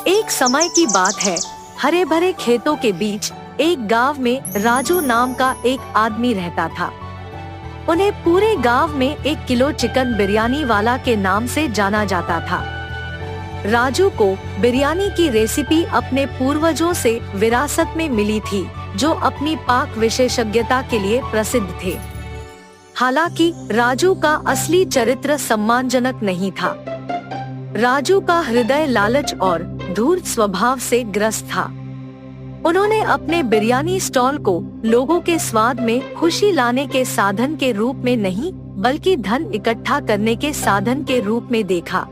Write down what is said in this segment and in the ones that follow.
एक समय की बात है, हरे भरे खेतों के बीच एक गांव में राजू नाम का एक आदमी रहता था। उन्हें पूरे गांव में 1 किलो चिकन बिरयानी वाला के नाम से जाना जाता था। राजू को बिरयानी की रेसिपी अपने पूर्वजों से विरासत में मिली थी, जो अपनी पाक विशेषज्ञता के लिए प्रसिद्ध थे। हालांकि राजू का असली चरित्र सम्मानजनक नहीं था। राजू का हृदय लालच और धूर्त स्वभाव से ग्रस्त था। उन्होंने अपने बिरयानी स्टॉल को लोगों के स्वाद में खुशी लाने के साधन के रूप में नहीं, बल्कि धन इकट्ठा करने के साधन के रूप में देखा।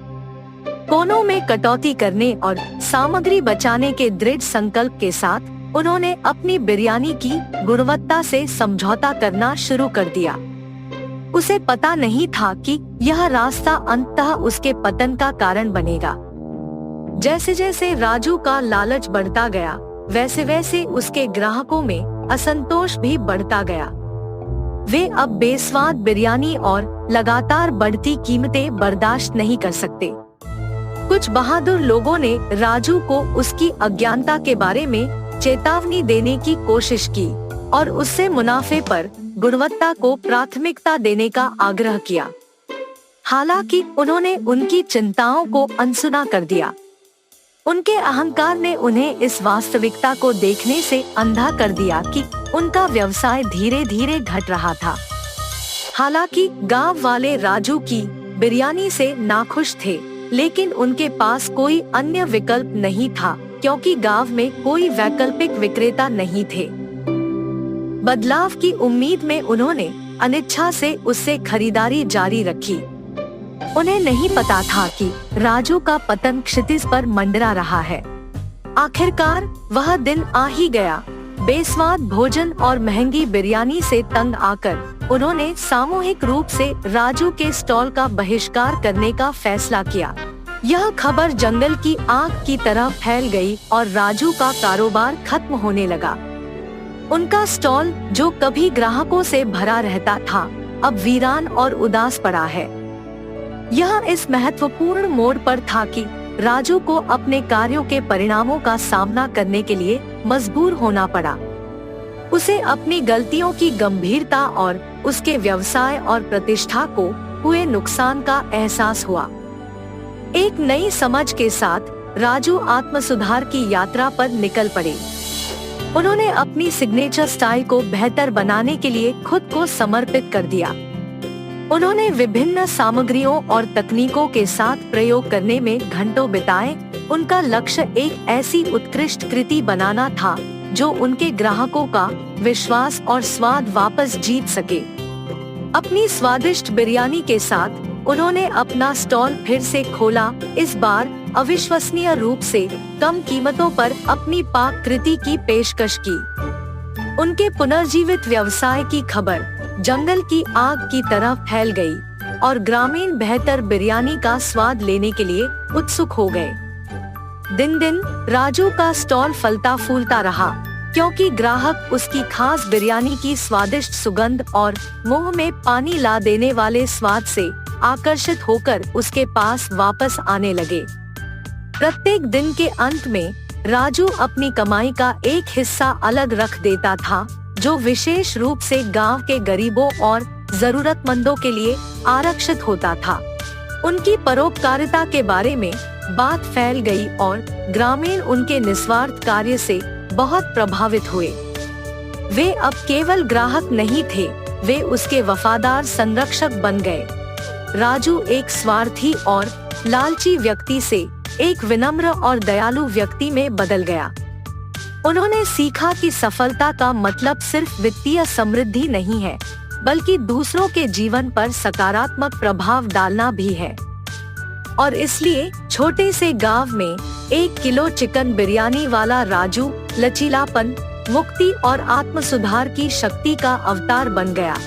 कोनों में कटौती करने और सामग्री बचाने के दृढ़ संकल्प के साथ उन्होंने अपनी बिरयानी की गुणवत्ता से समझौता करना शुरू कर दिया। उसे पता नहीं था कि यह रास्ता अंततः उसके पतन का कारण बनेगा। जैसे जैसे राजू का लालच बढ़ता गया, वैसे वैसे उसके ग्राहकों में असंतोष भी बढ़ता गया। वे अब बेस्वाद बिरयानी और लगातार बढ़ती कीमतें बर्दाश्त नहीं कर सकते। कुछ बहादुर लोगों ने राजू को उसकी अज्ञानता के बारे में चेतावनी देने की कोशिश की और उससे मुनाफे पर गुणवत्ता को प्राथमिकता देने का आग्रह किया। हालांकि उन्होंने उनकी चिंताओं को अनसुना कर दिया। उनके अहंकार ने उन्हें इस वास्तविकता को देखने से अंधा कर दिया कि उनका व्यवसाय धीरे धीरे घट रहा था। हालांकि गांव वाले राजू की बिरयानी से नाखुश थे, लेकिन उनके पास कोई अन्य विकल्प नहीं था, क्योंकि गांव में कोई वैकल्पिक विक्रेता नहीं थे। बदलाव की उम्मीद में उन्होंने अनिच्छा से उससे खरीदारी जारी रखी। उन्हें नहीं पता था कि राजू का पतन क्षितिज पर मंडरा रहा है। आखिरकार वह दिन आ ही गया। बेस्वाद भोजन और महंगी बिरयानी से तंग आकर उन्होंने सामूहिक रूप से राजू के स्टॉल का बहिष्कार करने का फैसला किया। यह खबर जंगल की आग की तरह फैल गई और राजू का कारोबार खत्म होने लगा। उनका स्टॉल, जो कभी ग्राहकों से भरा रहता था, अब वीरान और उदास पड़ा है। यह इस महत्वपूर्ण मोड़ पर था कि राजू को अपने कार्यों के परिणामों का सामना करने के लिए मजबूर होना पड़ा। उसे अपनी गलतियों की गंभीरता और उसके व्यवसाय और प्रतिष्ठा को हुए नुकसान का एहसास हुआ। एक नई समझ के साथ राजू आत्मसुधार की यात्रा पर निकल पड़े। उन्होंने अपनी सिग्नेचर स्टाइल को बेहतर बनाने के लिए खुद को समर्पित कर दिया। उन्होंने विभिन्न सामग्रियों और तकनीकों के साथ प्रयोग करने में घंटों बिताए। उनका लक्ष्य एक ऐसी उत्कृष्ट कृति बनाना था जो उनके ग्राहकों का विश्वास और स्वाद वापस जीत सके। अपनी स्वादिष्ट बिरयानी के साथ उन्होंने अपना स्टॉल फिर से खोला, इस बार अविश्वसनीय रूप से कम कीमतों पर अपनी पाक कृति की पेशकश की। उनके पुनर्जीवित व्यवसाय की खबर जंगल की आग की तरह फैल गई और ग्रामीण बेहतर बिरयानी का स्वाद लेने के लिए उत्सुक हो गए। दिन दिन राजू का स्टॉल फलता फूलता रहा, क्योंकि ग्राहक उसकी खास बिरयानी की स्वादिष्ट सुगंध और मुंह में पानी ला देने वाले स्वाद से आकर्षित होकर उसके पास वापस आने लगे। प्रत्येक दिन के अंत में राजू अपनी कमाई का एक हिस्सा अलग रख देता था, जो विशेष रूप से गांव के गरीबों और जरूरतमंदों के लिए आरक्षित होता था। उनकी परोपकारिता के बारे में बात फैल गई और ग्रामीण उनके निस्वार्थ कार्य से बहुत प्रभावित हुए। वे अब केवल ग्राहक नहीं थे, वे उसके वफादार संरक्षक बन गए। राजू एक स्वार्थी और लालची व्यक्ति से एक विनम्र और दयालु व्यक्ति में बदल गया। उन्होंने सीखा कि सफलता का मतलब सिर्फ वित्तीय समृद्धि नहीं है, बल्कि दूसरों के जीवन पर सकारात्मक प्रभाव डालना भी है। और इसलिए छोटे से गांव में 1 किलो चिकन बिरयानी वाला राजू लचीलापन, मुक्ति और आत्मसुधार की शक्ति का अवतार बन गया।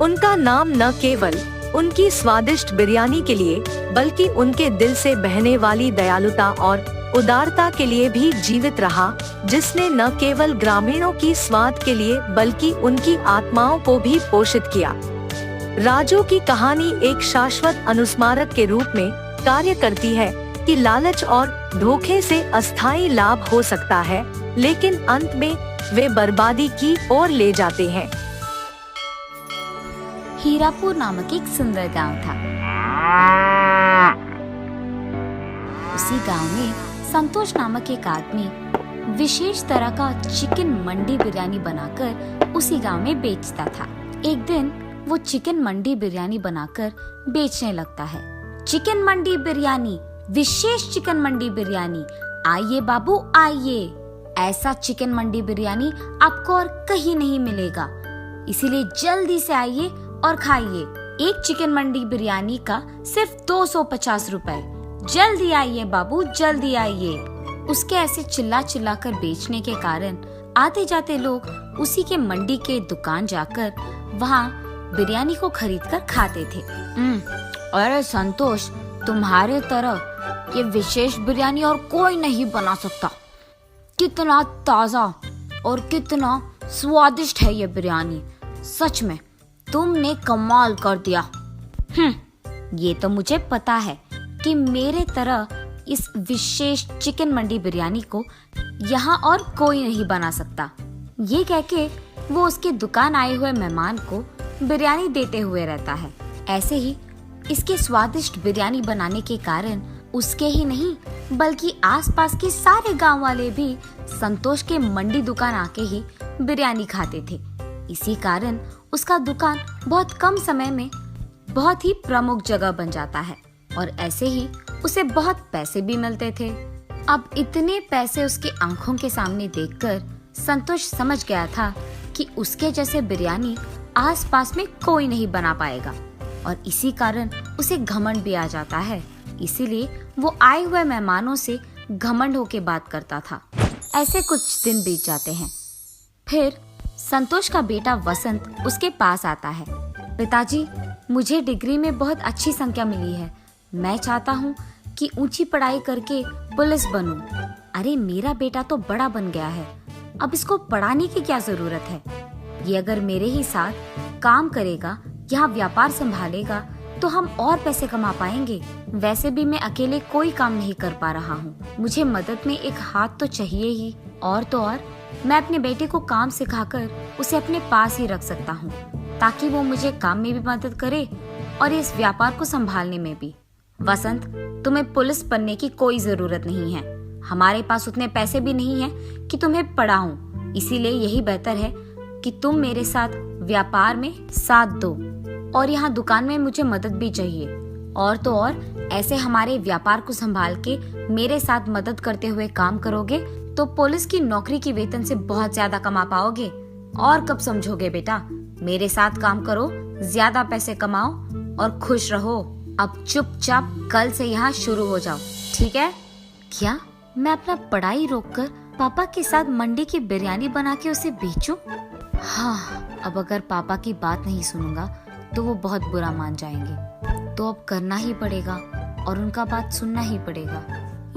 उनका नाम न केवल उनकी स्वादिष्ट बिरयानी के लिए, बल्कि उनके दिल से बहने वाली दयालुता और उदारता के लिए भी जीवित रहा, जिसने न केवल ग्रामीणों की स्वाद के लिए बल्कि उनकी आत्माओं को भी पोषित किया। राजू की कहानी एक शाश्वत अनुस्मारक के रूप में कार्य करती है कि लालच और धोखे से अस्थायी लाभ हो सकता है, लेकिन अंत में वे बर्बादी की ओर ले जाते हैं। हीरापुर नामक एक सुंदर गांव था। उसी गांव में संतोष नामक एक आदमी विशेष तरह का चिकन मंडी बिरयानी बनाकर उसी गांव में बेचता था। एक दिन वो चिकन मंडी बिरयानी बनाकर बेचने लगता है। चिकन मंडी बिरयानी, विशेष चिकन मंडी बिरयानी, आइए बाबू आइए। ऐसा चिकन मंडी बिरयानी आपको और कहीं नहीं मिलेगा, इसीलिए जल्दी से आइए और खाइए। एक चिकन मंडी बिरयानी का सिर्फ 250 रुपए। जल्दी आइए बाबू, जल्दी आइए। उसके ऐसे चिल्ला चिल्ला कर बेचने के कारण आते जाते लोग उसी के मंडी के दुकान जाकर वहाँ बिरयानी को खरीद कर खाते थे। अरे संतोष, तुम्हारे तरह ये विशेष बिरयानी और कोई नहीं बना सकता। कितना ताजा और कितना स्वादिष्ट है ये बिरयानी। सच में तुमने कमाल कर दिया। ये तो मुझे पता है कि मेरे तरह इस विशेष चिकन मंडी बिरयानी को यहाँ और कोई नहीं बना सकता। ये कह के वो उसके दुकान आए हुए मेहमान को बिरयानी देते हुए रहता है। ऐसे ही इसके स्वादिष्ट बिरयानी बनाने के कारण उसके ही नहीं बल्कि आसपास के सारे गांव वाले भी संतोष के मंडी दुकान आके ही बिरयानी खाते थे। इसी कारण उसका दुकान बहुत कम समय में बहुत ही प्रमुख जगह बन जाता है और ऐसे ही उसे बहुत पैसे भी मिलते थे। अब इतने पैसे उसके आंखों के सामने देखकर संतोष समझ गया था कि उसके जैसे बिरयानी आसपास में कोई नहीं बना पाएगा और इसी कारण उसे घमंड भी आ जाता है। इसीलिए वो आए हुए मेहमानों से घमंड होके बात करता था। ऐसे कुछ दिन बीत जाते हैं। फिर संतोष का बेटा वसंत उसके पास आता है। पिताजी, मुझे डिग्री में बहुत अच्छी संख्या मिली है। मैं चाहता हूँ कि ऊंची पढ़ाई करके पुलिस बनूं। अरे मेरा बेटा तो बड़ा बन गया है, अब इसको पढ़ाने की क्या जरूरत है। ये अगर मेरे ही साथ काम करेगा, यहाँ व्यापार संभालेगा तो हम और पैसे कमा पाएंगे। वैसे भी मैं अकेले कोई काम नहीं कर पा रहा हूँ, मुझे मदद में एक हाथ तो चाहिए ही। और तो और मैं अपने बेटे को काम सिखाकर उसे अपने पास ही रख सकता हूँ ताकि वो मुझे काम में भी मदद करे और इस व्यापार को संभालने में भी। वसंत, तुम्हें पुलिस बनने की कोई जरूरत नहीं है। हमारे पास उतने पैसे भी नहीं हैं कि तुम्हें पढ़ाऊं। इसीलिए यही बेहतर है कि तुम मेरे साथ व्यापार में साथ दो और यहाँ दुकान में मुझे मदद भी चाहिए। और तो और ऐसे हमारे व्यापार को संभाल के मेरे साथ मदद करते हुए काम करोगे तो पुलिस की नौकरी की वेतन से बहुत ज्यादा कमा पाओगे। और कब समझोगे बेटा, मेरे साथ काम करो, ज्यादा पैसे कमाओ और खुश रहो। अब चुपचाप कल से यहाँ शुरू हो जाओ, ठीक है? क्या मैं अपना पढ़ाई रोककर पापा के साथ मंडी की बिरयानी बना के उसे बेचूं? हाँ, अब अगर पापा की बात नहीं सुनूंगा तो वो बहुत बुरा मान जाएंगे। तो अब करना ही पड़ेगा और उनका बात सुनना ही पड़ेगा।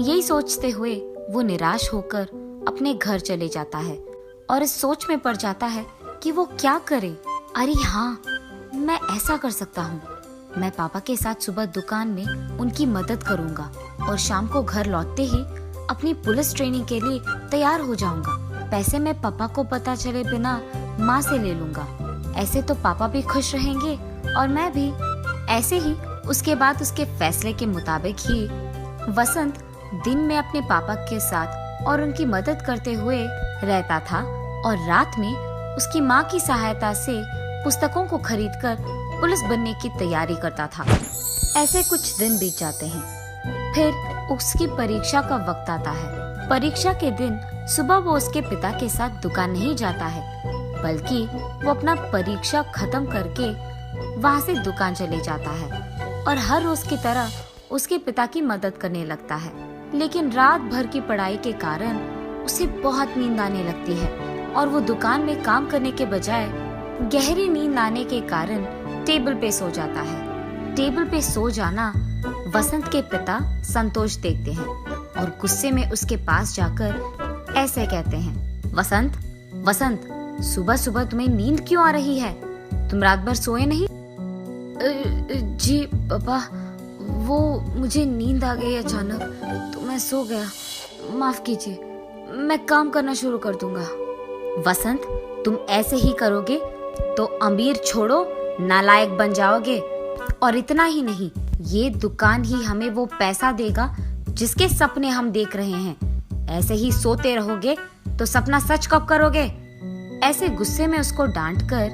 यही सोचते हुए वो निराश होकर अपने घर चले जाता है और इस सोच में पड़ जाता है कि वो क्या करे। अरे हाँ, मैं ऐसा कर सकता हूँ। मैं पापा के साथ सुबह दुकान में उनकी मदद करूँगा और शाम को घर लौटते ही अपनी पुलिस ट्रेनिंग के लिए तैयार हो जाऊंगा। पैसे मैं पापा को पता चले बिना माँ से ले लूंगा। ऐसे तो पापा भी खुश रहेंगे और मैं भी। ऐसे ही उसके बाद उसके फैसले के मुताबिक ही वसंत दिन में अपने पापा के साथ और उनकी मदद करते हुए रहता था और रात में उसकी माँ की सहायता से पुस्तकों को खरीदकर पुलिस बनने की तैयारी करता था। ऐसे कुछ दिन बीत जाते हैं। फिर उसकी परीक्षा का वक्त आता है। परीक्षा के दिन सुबह वो उसके पिता के साथ दुकान नहीं जाता है बल्कि वो अपना परीक्षा खत्म करके वहाँ से दुकान चले जाता है और हर रोज की तरह उसके पिता की मदद करने लगता है। लेकिन रात भर की पढ़ाई के कारण उसे बहुत नींद आने लगती है और वो दुकान में काम करने के बजाय गहरी नींद आने के कारण टेबल पे सो जाता है। टेबल पे सो जाना वसंत के पिता संतोष देखते हैं और गुस्से में उसके पास जाकर ऐसे कहते हैं, वसंत, वसंत, सुबह सुबह तुम्हें नींद क्यों आ रही है? तुम रात भर सोए नहीं? जी पापा, वो मुझे नींद आ गई अचानक, तो मैं सो गया। माफ कीजिए, मैं काम करना शुरू कर दूंगा। वसंत, तुम ऐसे ही करोगे तो अमीर छोड़ो नालायक बन जाओगे। और इतना ही नहीं, ये दुकान ही हमें वो पैसा देगा जिसके सपने हम देख रहे हैं। ऐसे ही सोते रहोगे तो सपना सच कब करोगे? ऐसे गुस्से में उसको डांटकर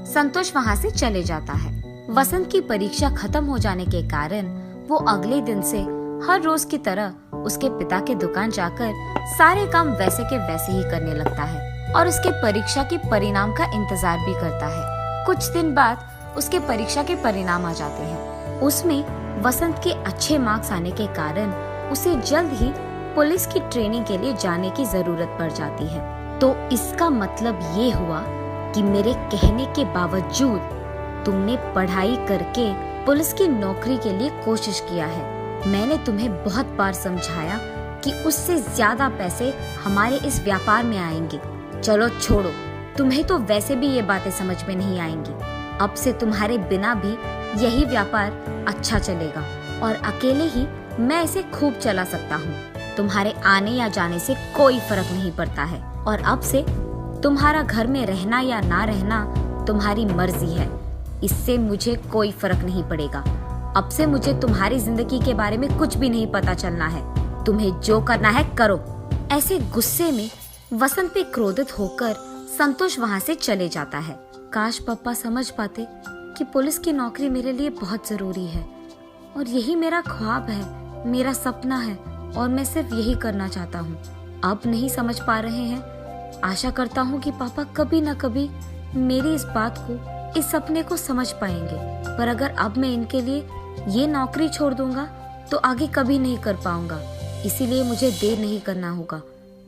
संतोष वहाँ से चले जाता है। वसंत की परीक्षा खत्म हो जाने के कारण वो अगले दिन से हर रोज की तरह उसके पिता के दुकान जाकर सारे काम वैसे के वैसे ही करने लगता है और उसके परीक्षा के परिणाम का इंतजार भी करता है। कुछ दिन बाद उसके परीक्षा के परिणाम आ जाते हैं। उसमें वसंत के अच्छे मार्क्स आने के कारण उसे जल्द ही पुलिस की ट्रेनिंग के लिए जाने की जरूरत पड़ जाती है। तो इसका मतलब ये हुआ कि मेरे कहने के बावजूद तुमने पढ़ाई करके पुलिस की नौकरी के लिए कोशिश किया है। मैंने तुम्हें बहुत बार समझाया कि उससे ज्यादा पैसे हमारे इस व्यापार में आएंगे। चलो छोड़ो, तुम्हें तो वैसे भी ये बातें समझ में नहीं आएंगी। अब से तुम्हारे बिना भी यही व्यापार अच्छा चलेगा और अकेले ही मैं इसे खूब चला सकता हूँ। तुम्हारे आने या जाने से कोई फर्क नहीं पड़ता है और अब से तुम्हारा घर में रहना या ना रहना तुम्हारी मर्जी है। इससे मुझे कोई फर्क नहीं पड़ेगा। अब से मुझे तुम्हारी जिंदगी के बारे में कुछ भी नहीं पता चलना है। तुम्हें जो करना है करो। ऐसे गुस्से में वसंत पे क्रोधित होकर संतोष वहाँ से चले जाता है। काश पापा समझ पाते कि पुलिस की नौकरी मेरे लिए बहुत जरूरी है और यही मेरा ख्वाब है, मेरा सपना है और मैं सिर्फ यही करना चाहता हूँ। अब नहीं समझ पा रहे हैं। आशा करता हूँ कि पापा कभी न कभी मेरी इस बात को, इस सपने को समझ पाएंगे। पर अगर अब मैं इनके लिए ये नौकरी छोड़ दूंगा तो आगे कभी नहीं कर पाऊंगा। इसीलिए मुझे देर नहीं करना होगा।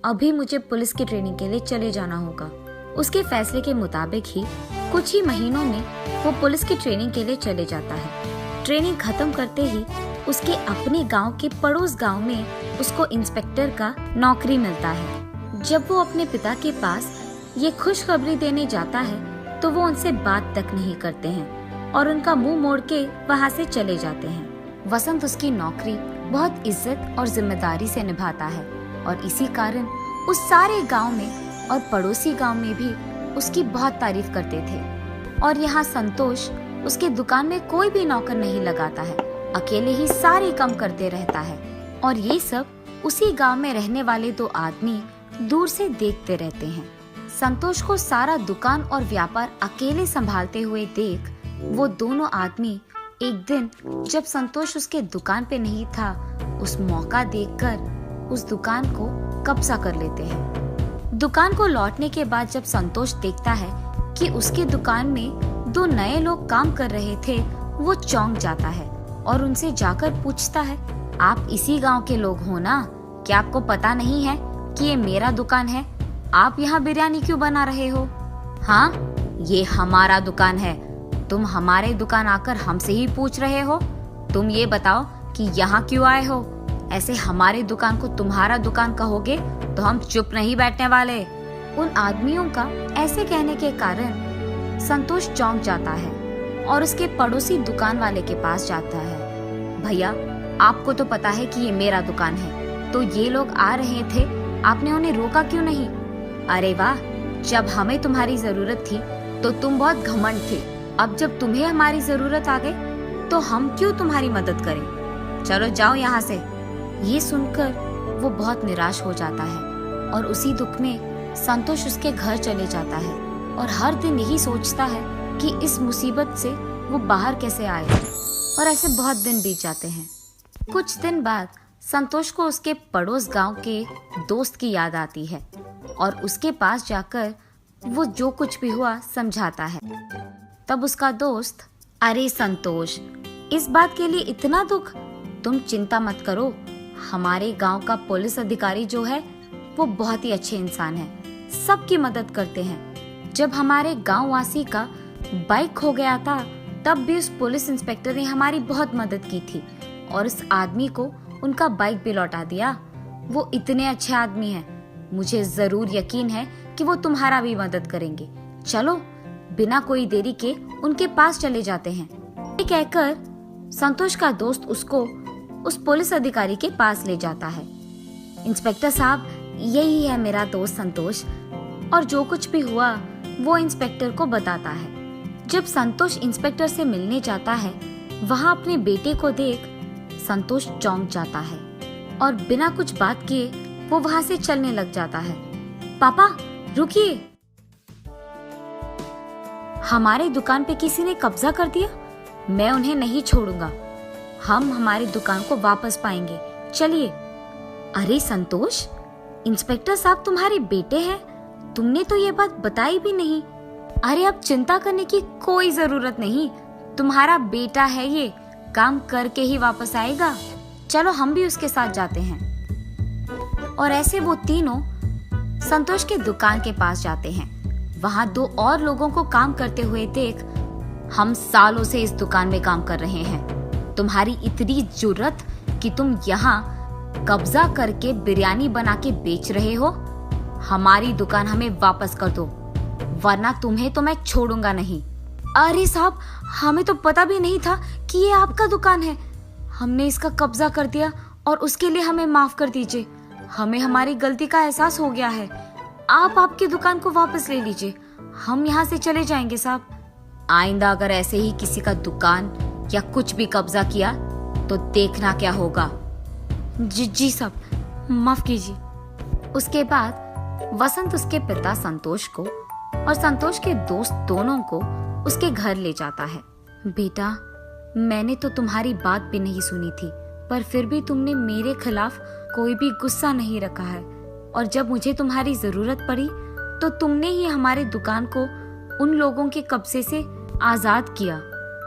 अभी मुझे पुलिस की ट्रेनिंग के लिए चले जाना होगा। उसके फैसले के मुताबिक ही कुछ ही महीनों में वो पुलिस की ट्रेनिंग के लिए चले जाता है। ट्रेनिंग खत्म करते ही उसके अपने गांव के पड़ोस गांव में उसको इंस्पेक्टर का नौकरी मिलता है। जब वो अपने पिता के पास ये खुशखबरी देने जाता है तो वो उनसे बात तक नहीं करते हैं और उनका मुंह मोड़ के वहाँ से चले जाते हैं। वसंत उसकी नौकरी बहुत इज्जत और जिम्मेदारी से निभाता है और इसी कारण उस सारे गांव में और पड़ोसी गांव में भी उसकी बहुत तारीफ करते थे। और यहाँ संतोष उसके दुकान में कोई भी नौकर नहीं लगाता है, अकेले ही सारे काम करते रहता है। और ये सब उसी गांव में रहने वाले दो आदमी दूर से देखते रहते हैं। संतोष को सारा दुकान और व्यापार अकेले संभालते हुए देख वो दोनों आदमी एक दिन जब संतोष उसके दुकान पे नहीं था, उस मौका देखकर उस दुकान को कब्जा कर लेते हैं। दुकान को लौटने के बाद जब संतोष देखता है कि उसके दुकान में दो नए लोग काम कर रहे थे, वो चौंक जाता है और उनसे जाकर पूछता है, आप इसी गांव के लोग हो ना? क्या आपको पता नहीं है कि ये मेरा दुकान है? आप यहाँ बिरयानी क्यों बना रहे हो? हाँ, ये हमारा दुकान है। तुम हमारे दुकान आकर हमसे ही पूछ रहे हो? तुम ये बताओ कि यहाँ क्यों आए हो? ऐसे हमारे दुकान को तुम्हारा दुकान कहोगे तो हम चुप नहीं बैठने वाले। उन आदमियों का ऐसे कहने के कारण संतोष चौंक जाता है और उसके पड़ोसी दुकान वाले के पास जाता है। भैया, आपको तो पता है कि ये मेरा दुकान है, तो ये लोग आ रहे थे, आपने उन्हें रोका क्यों नहीं? अरे वाह, जब हमें तुम्हारी जरूरत थी तो तुम बहुत घमंड थे। अब जब तुम्हें हमारी जरूरत आ गई तो हम क्यों तुम्हारी मदद करें? चलो जाओ यहाँ से। ये सुनकर वो बहुत निराश हो जाता है और उसी दुख में संतोष उसके घर चले जाता है और हर दिन यही सोचता है कि इस मुसीबत से वो बाहर कैसे आए। और ऐसे बहुत दिन बीत जाते हैं। कुछ दिन बाद संतोष को उसके पड़ोस गांव के दोस्त की याद आती है और उसके पास जाकर वो जो कुछ भी हुआ समझाता है। तब उसका दोस्त, अरे संतोष, इस बात के लिए इतना दुख? तुम चिंता मत करो, हमारे गांव का पुलिस अधिकारी जो है वो बहुत ही अच्छे इंसान है, सबकी मदद करते हैं। जब हमारे गांव वासी का बाइक खो गया था तब भी उस पुलिस इंस्पेक्टर ने हमारी बहुत मदद की थी और उस आदमी को उनका बाइक भी लौटा दिया। वो इतने अच्छे आदमी हैं, मुझे जरूर यकीन है कि वो तुम्हारा भी मदद करेंगे। चलो बिना कोई देरी के उनके पास चले जाते हैं। ये कहकर संतोष का दोस्त उसको उस पुलिस अधिकारी के पास ले जाता है। इंस्पेक्टर साहब, यही है मेरा दोस्त संतोष, और जो कुछ भी हुआ वो इंस्पेक्टर को बताता है। जब संतोष इंस्पेक्टर से मिलने जाता है, वहाँ अपने बेटे को देख संतोष चौंक जाता है और बिना कुछ बात किए वो वहाँ से चलने लग जाता है। पापा रुकिए, हमारी दुकान पे किसी ने कब्जा कर दिया, मैं उन्हें नहीं छोड़ूंगा, हम हमारी दुकान को वापस पाएंगे, चलिए। अरे संतोष, इंस्पेक्टर साहब तुम्हारे बेटे हैं, तुमने तो ये बात बताई भी नहीं। अरे अब चिंता करने की कोई जरूरत नहीं, तुम्हारा बेटा है, ये काम करके ही वापस आएगा, चलो हम भी उसके साथ जाते हैं। और ऐसे वो तीनों संतोष के दुकान के पास जाते हैं। वहाँ दो और लोगों को काम करते हुए देख, हम सालों से इस दुकान में काम कर रहे हैं, तुम्हारी इतनी जुर्रत कि तुम यहाँ कब्जा करके बिरयानी बना के बेच रहे हो, हमारी दुकान हमें वापस कर दो, वरना तुम्हें तो मैं छोड़ूंगा नहीं। अरे साहब, हमें तो पता भी नहीं था कि ये आपका दुकान है, हमने इसका कब्जा कर दिया और उसके लिए हमें माफ कर दीजिए, हमें हमारी गलती का एहसास हो गया है, आप आपकी दुकान को वापस ले लीजिए, हम यहाँ से चले जाएंगे साहब। आइंदा अगर ऐसे ही किसी का दुकान या कुछ भी कब्जा किया तो देखना क्या होगा। जी साहब, माफ कीजिए। उसके बाद वसंत उसके पिता संतोष को और संतोष के दोस्त दोनों को उसके घर ले जाता है। बेटा, मैंने तो तुम्हारी बात भी नहीं सुनी थी, पर फिर भी तुमने मेरे खिलाफ कोई भी गुस्सा नहीं रखा है, और जब मुझे तुम्हारी जरूरत पड़ी तो तुमने ही हमारी दुकान को उन लोगों के कब्जे से आजाद किया।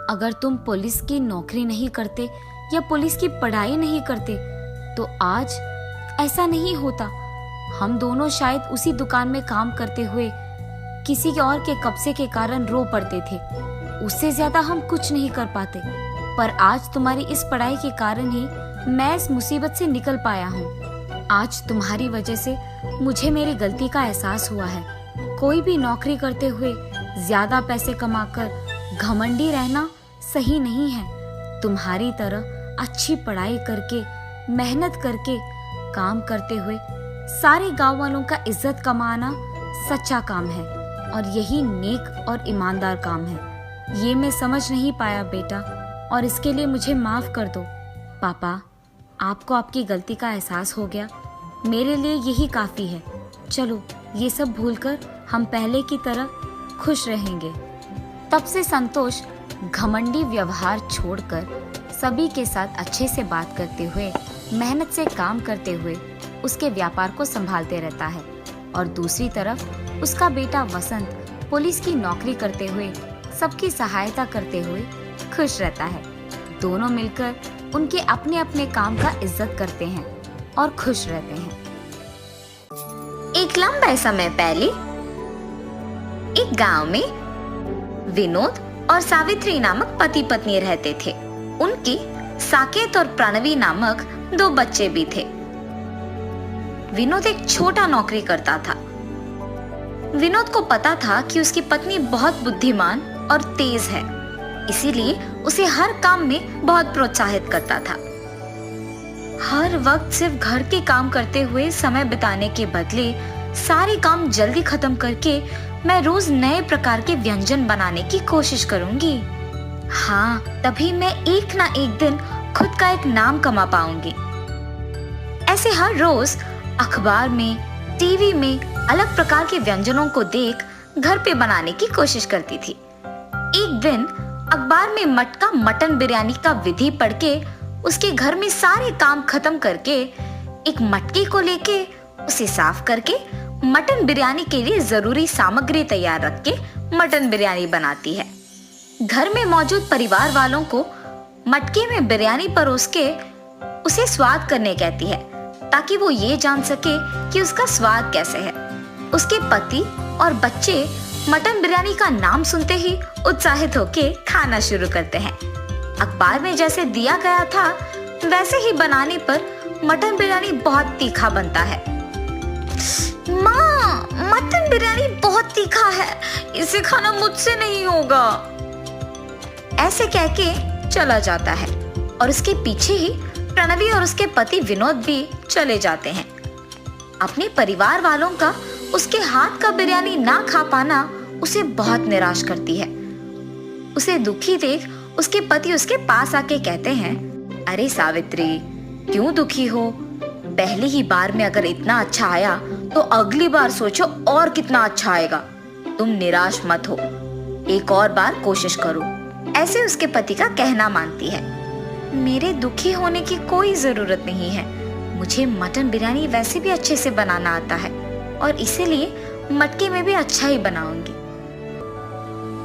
अगर तुम पुलिस की नौकरी नहीं करते या पुलिस की पढ़ाई नहीं करते तो आज ऐसा नहीं होता। हम दोनों शायद उसी दुकान में काम करते हुए किसी के और के कब्जे के कारण रो पड़ते थे, उससे ज्यादा हम कुछ नहीं कर पाते, पर आज तुम्हारी इस पढ़ाई के कारण ही मैं इस मुसीबत से निकल पाया हूँ। आज तुम्हारी वजह से मुझे मेरी गलती का एहसास हुआ है। कोई भी नौकरी करते हुए ज्यादा पैसे कमाकर घमंडी रहना सही नहीं है। तुम्हारी तरह अच्छी पढ़ाई करके, मेहनत करके, काम करते हुए सारे गांव वालों का इज्जत कमाना सच्चा काम है, और यही नेक और ईमानदार काम है। ये मैं समझ नहीं पाया बेटा, और इसके लिए मुझे माफ कर दो। पापा, आपको आपकी गलती का एहसास हो गया, मेरे लिए यही काफी है। चलो ये सब भूलकर हम पहले की तरह खुश रहेंगे। तब से संतोष घमंडी व्यवहार छोड़कर सभी के साथ अच्छे से बात करते हुए, मेहनत से काम करते हुए उसके व्यापार को संभालते रहता है, और दूसरी तरफ उसका बेटा वसंत पुलिस की नौकरी करते हुए सबकी सहायता करते हुए खुश रहता है। दोनों मिलकर उनके अपने अपने काम का इज्जत करते हैं और खुश रहते हैं। एक लंबे समय पहले एक गांव में विनोद और सावित्री नामक पति पत्नी रहते थे। उनके साकेत और प्रणवी नामक 2 बच्चे भी थे। विनोद एक छोटा नौकरी करता था। विनोद को पता था कि उसकी पत्नी बहुत बुद्धिमान और तेज है, इसीलिए उसे हर काम में बहुत प्रोत्साहित करता था। हर वक्त सिर्फ घर के काम करते हुए समय बिताने के बदले सारे काम जल्दी खत्म करके मैं रोज नए प्रकार के व्यंजन बनाने की कोशिश करूंगी। हाँ, तभी मैं एक ना एक दिन खुद का एक नाम कमा पाऊंगी। ऐसे हर रोज अखबार में, टीवी में अलग प्रकार के व्यंजनों को देख घर पे बनाने की कोशिश करती थी। एक दिन अखबार में मटका मटन बिरयानी का विधि पढ़ के उसके घर में सारे काम खत्म करके एक मटके को लेके उसे साफ करके मटन बिरयानी के लिए जरूरी सामग्री तैयार रख के मटन बिरयानी बनाती है। घर में मौजूद परिवार वालों को मटके में बिरयानी परोस के उसे स्वाद करने कहती है, ताकि वो ये जान सके कि उसका स्वाद कैसे है। उसके पति और बच्चे मटन बिरयानी का नाम सुनते ही उत्साहित होके खाना शुरू करते हैं। अखबार में जैसे दिया गया था वैसे ही बनाने पर मटन बिरयानी बहुत तीखा बनता है। माँ, मटन बिरयानी बहुत तीखा है, इसे खाना मुझसे नहीं होगा। ऐसे कह के चला जाता है और उसके पीछे ही प्रणवी और उसके पति विनोद भी चले जाते हैं। अपने परिवार वालों का उसके हाथ का बिरयानी ना खा पाना उसे बहुत निराश करती है। उसे दुखी देख उसके पति उसके पास आके कहते हैं, अरे सावित्री, क्यों दुखी हो? पहली ही बार में अगर इतना अच्छा आया तो अगली बार सोचो और कितना अच्छा आएगा। तुम निराश मत हो, एक और बार कोशिश करो। ऐसे उसके पति का कहना मानती है। मेरे दुखी होने की कोई जरूरत नहीं है, मुझे मटन बिरयानी वैसे भी अच्छे से बनाना आता है और इसीलिए मटके में भी अच्छा ही बनाऊंगी।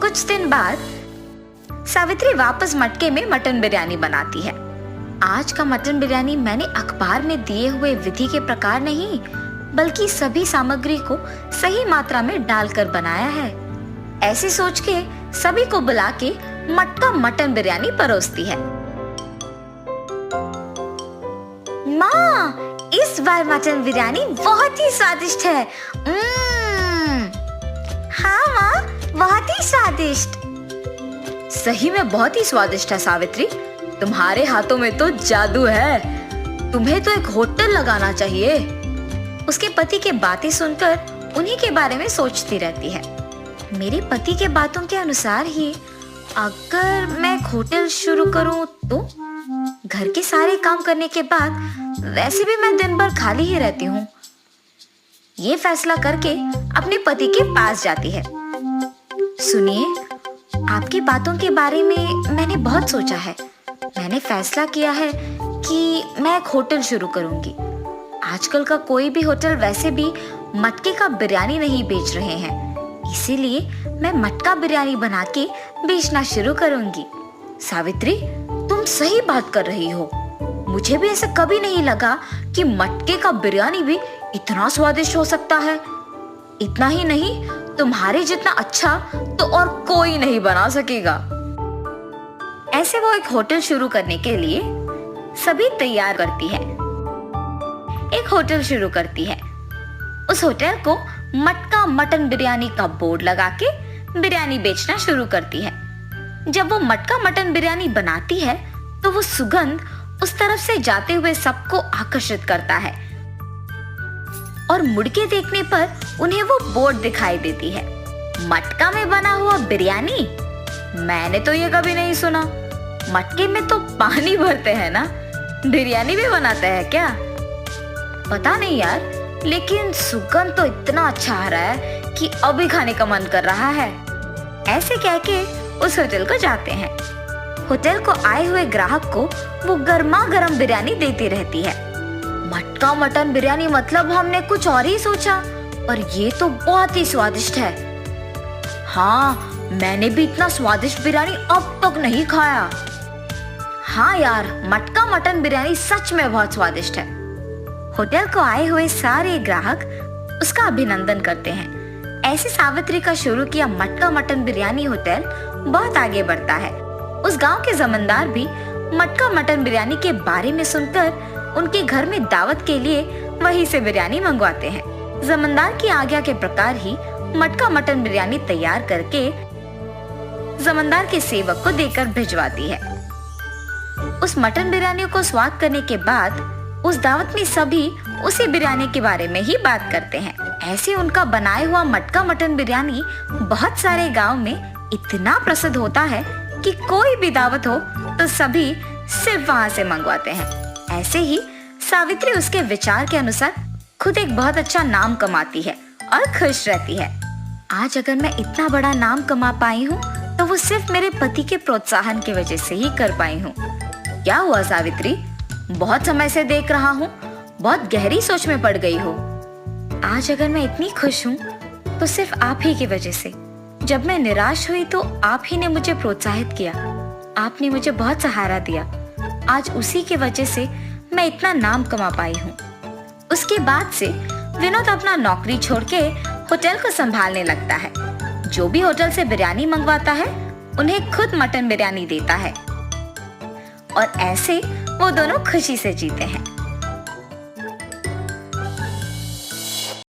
कुछ दिन बाद सावित्री वापस मटके में मटन बिरयानी बनाती है। आज का मटन बिरयानी मैंने अखबार में दिए हुए विधि के प्रकार नहीं, बल्कि सभी सामग्री को सही मात्रा में डालकर बनाया है। ऐसे सोच के सभी को बुला के मटका मटन बिरयानी परोसती है। माँ, इस बार मटन बिरयानी बहुत ही स्वादिष्ट है। हाँ माँ, बहुत ही स्वादिष्ट। सही में बहुत ही स्वादिष्ट है सावित्री, तुम्हारे हाथों में तो जादू है। तुम्हें तो एक होटल लगाना चाहिए। उसके पति के बातें सुनकर उन्हीं के बारे में सोचती रहती है। मेरे पति के बातों के अनुसार ही अगर मैं एक होटल शुरू करूं तो घर के सारे काम करने के बाद वैसे भी मैं दिन भर खाली ही रहती हूँ। ये फैसला करके अपने पति के पास जाती है। सुनिए, आपकी बातों के बारे में मैंने बहुत सोचा है। मैंने फैसला किया है कि मैं एक होटल शुरू करूंगी। आजकल का कोई भी होटल वैसे भी मटके का बिरयानी नहीं बेच रहे हैं, इसीलिए मैं मटका बिरयानी बना के बेचना शुरू करूंगी। सावित्री, तुम सही बात कर रही हो। मुझे भी ऐसा कभी नहीं लगा कि मटके का बिरयानी भी इतना स्वादिष्ट हो सकता है। इतना ही नहीं, तुम्हारे जितना अच्छा तो और कोई नहीं बना सकेगा। ऐसे वो एक होटल शुरू करने के लिए सभी तैयार करती है। एक होटल शुरू करती है। उस होटल को मटका मटन बिरयानी का बोर्ड लगा के बिरयानी बेचना शुरू करती है। जब वो मटका मटन बिरयानी बनाती है तो वो सुगंध उस तरफ से जाते हुए सबको आकर्षित करता है और मुड़ के देखने पर उन्हें वो बोर्ड दिखाई देती है। मटका में बना हुआ बिरयानी, मैंने तो ये कभी नहीं सुना। मटके में तो पानी भरते हैं ना, बिरयानी भी बनाते हैं क्या? पता नहीं यार, लेकिन सुगंध तो इतना अच्छा आ रहा है कि अभी खाने का मन कर रहा है। ऐसे कह के उस होटल को जाते हैं। होटल को आए हुए ग्राहक को वो गर्मा गर्म बिरयानी देती रहती है। मटका मटन बिरयानी मतलब हमने कुछ और ही सोचा, और ये तो बहुत ही स्वादिष्ट है। हाँ, मैंने भी इतना स्वादिष्ट बिरयानी अब तक नहीं खाया। हाँ यार, मटका मटन बिरयानी सच में बहुत स्वादिष्ट है। होटल को आए हुए सारे ग्राहक उसका अभिनंदन करते हैं। ऐसे सावित्री का शुरू किया मटका मटन बिरयानी होटल बहुत आगे बढ़ता है। उस गांव के जमींदार भी मटका मटन बिरयानी के बारे में सुनकर उनके घर में दावत के लिए वहीं से बिरयानी मंगवाते हैं। जमींदार की आज्ञा के प्रकार ही मटका मटन बिरयानी तैयार करके जमींदार के सेवक को देकर भिजवाती है। उस मटन बिरयानी को स्वाद करने के बाद उस दावत में सभी उसी बिरयानी के बारे में ही बात करते हैं। ऐसे उनका बनाया हुआ मटका मटन बिरयानी बहुत सारे गांव में इतना प्रसिद्ध होता है कि कोई भी दावत हो तो सभी सिर्फ वहां से मंगवाते हैं। ऐसे ही सावित्री उसके विचार के अनुसार खुद एक बहुत अच्छा नाम कमाती है और खुश रहती है। आज अगर मैं इतना बड़ा नाम कमा पाई हूँ तो वो सिर्फ मेरे पति के प्रोत्साहन की वजह से ही कर पाई हूँ। क्या हुआ सावित्री? बहुत समय से देख रहा हूँ, बहुत गहरी सोच में पड़ गई हो। आज अगर मैं इतनी खुश हूँ तो सिर्फ आप ही की वजह से। जब मैं निराश हुई तो आप ही ने मुझे प्रोत्साहित किया, आपने मुझे बहुत सहारा दिया। आज उसी की वजह से मैं इतना नाम कमा पाई हूँ। उसके बाद से विनोद अपना नौकरी छोड़ के होटल को संभालने लगता है। जो भी होटल से बिरयानी मंगवाता है उन्हें खुद मटन बिरयानी देता है और ऐसे वो दोनों खुशी से जीते हैं।